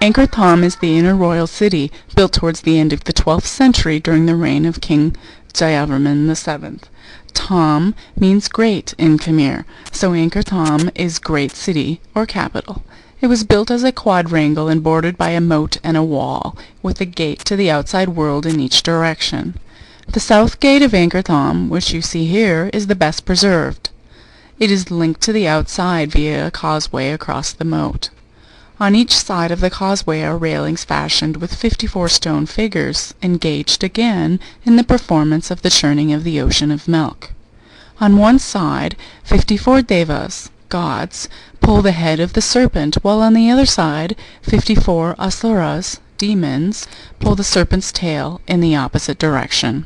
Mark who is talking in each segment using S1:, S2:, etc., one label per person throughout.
S1: Angkor Thom is the inner royal city, built towards the end of the 12th century during the reign of King Jayavarman VII. Thom means great in Khmer, so Angkor Thom is great city or capital. It was built as a quadrangle and bordered by a moat and a wall, with a gate to the outside world in each direction. The south gate of Angkor Thom, which you see here, is the best preserved. It is linked to the outside via a causeway across the moat. On each side of the causeway are railings fashioned with 54 stone figures, engaged again in the performance of the churning of the ocean of milk. On one side, 54 devas, gods, pull the head of the serpent, while on the other side, 54 asuras, demons, pull the serpent's tail in the opposite direction.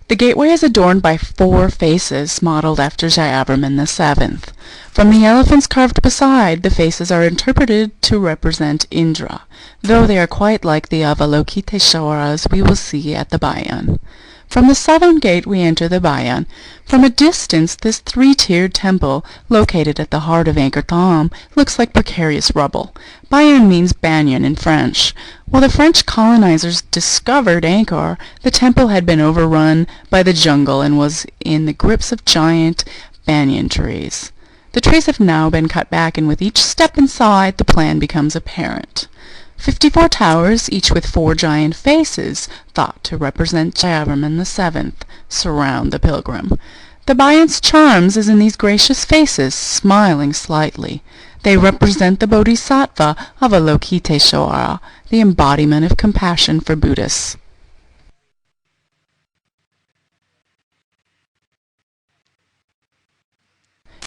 S1: The gateway is adorned by 4 faces modeled after Jayavarman VII. From the elephants carved beside, the faces are interpreted to represent Indra, though they are quite like the Avalokiteshvaras we will see at the Bayon. From the southern gate we enter the Bayon. From a distance this 3-tiered temple, located at the heart of Angkor Thom, looks like precarious rubble. Bayon means banyan in French. While the French colonizers discovered Angkor, the temple had been overrun by the jungle and was in the grips of giant banyan trees. The trees have now been cut back, and with each step inside, the plan becomes apparent. 54 towers, each with 4 giant faces, thought to represent Jayavarman VII, surround the pilgrim. The Bayon's charms is in these gracious faces, smiling slightly. They represent the bodhisattva of Avalokiteshvara, the embodiment of compassion for Buddhists.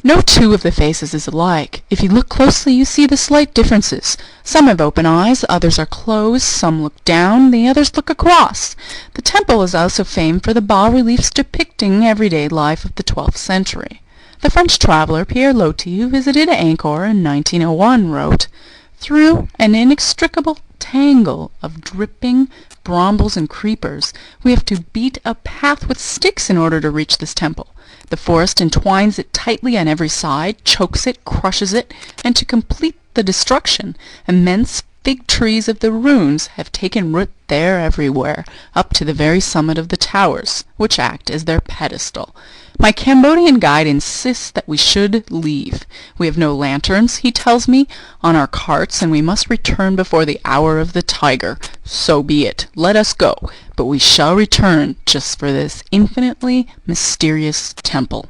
S1: No 2 of the faces is alike. If you look closely, you see the slight differences. Some have open eyes, others are closed, some look down, the others look across. The temple is also famed for the bas-reliefs depicting everyday life of the 12th century. The French traveler Pierre Loti, who visited Angkor in 1901, wrote, "Through an inextricable tangle of dripping brambles and creepers, we have to beat a path with sticks in order to reach this temple. The forest entwines it tightly on every side, chokes it, crushes it, and to complete the destruction, immense fig trees of the ruins have taken root there everywhere, up to the very summit of the towers, which act as their pedestal. My Cambodian guide insists that we should leave. We have no lanterns, he tells me, on our carts, and we must return before the hour of the tiger. So be it. Let us go. But we shall return just for this infinitely mysterious temple."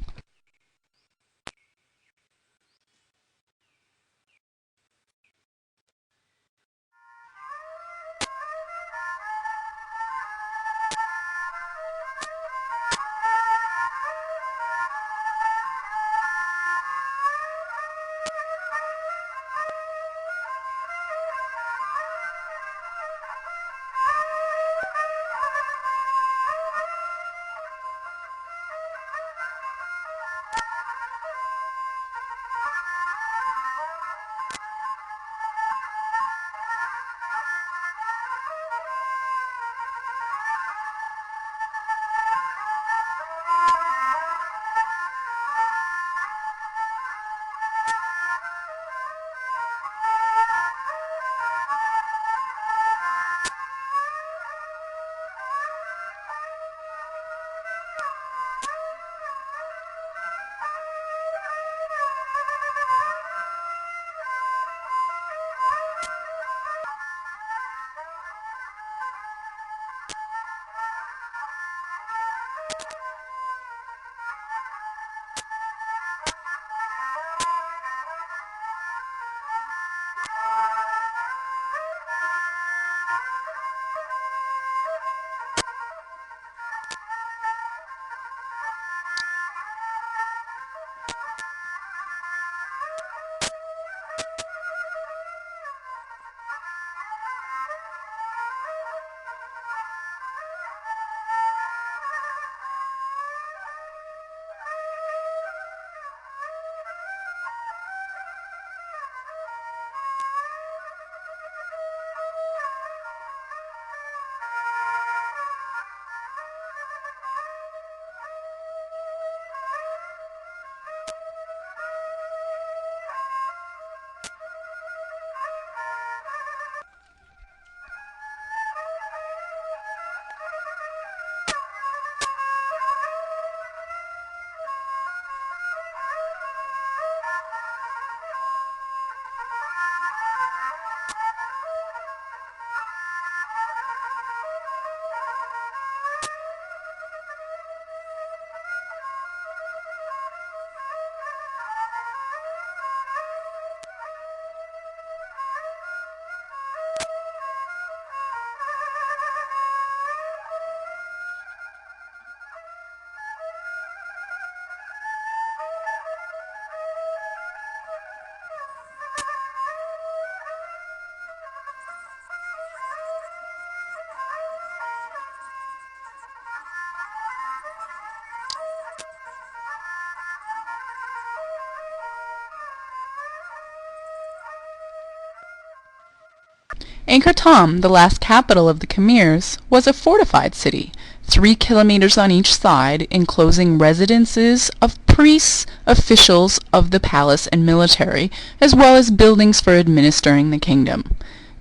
S1: Angkor Thom, the last capital of the Khmers, was a fortified city, 3 kilometers on each side, enclosing residences of priests, officials of the palace and military, as well as buildings for administering the kingdom.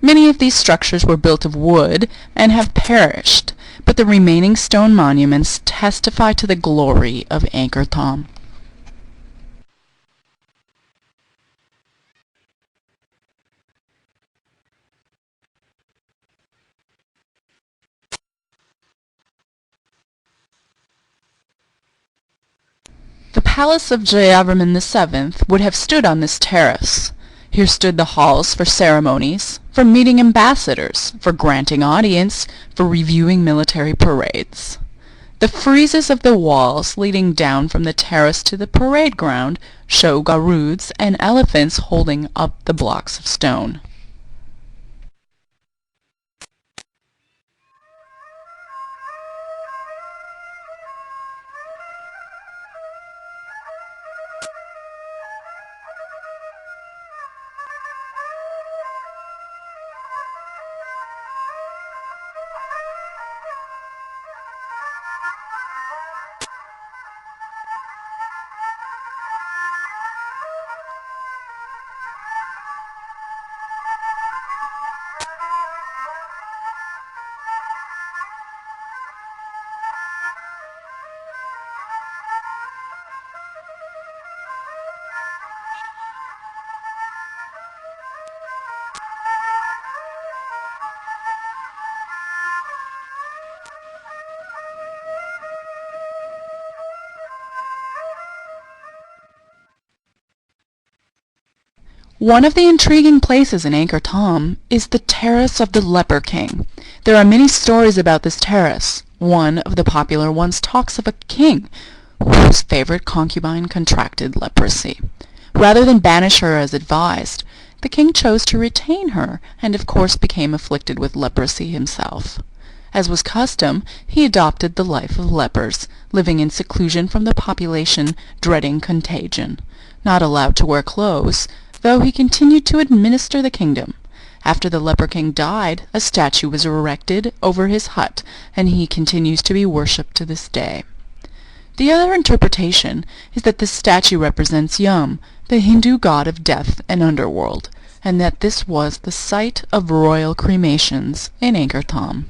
S1: Many of these structures were built of wood and have perished, but the remaining stone monuments testify to the glory of Angkor Thom. The palace of Jayavarman VII would have stood on this terrace. Here stood the halls for ceremonies, for meeting ambassadors, for granting audience, for reviewing military parades. The friezes of the walls leading down from the terrace to the parade ground show garuds and elephants holding up the blocks of stone. One of the intriguing places in Angkor Thom is the Terrace of the Leper King. There are many stories about this terrace. One of the popular ones talks of a king whose favorite concubine contracted leprosy. Rather than banish her as advised, the king chose to retain her, and of course became afflicted with leprosy himself. As was custom, he adopted the life of lepers, living in seclusion from the population, dreading contagion. Not allowed to wear clothes, though he continued to administer the kingdom. After the leper king died, a statue was erected over his hut, and he continues to be worshipped to this day. The other interpretation is that this statue represents Yum, the Hindu god of death and underworld, and that this was the site of royal cremations in Angkor Thom.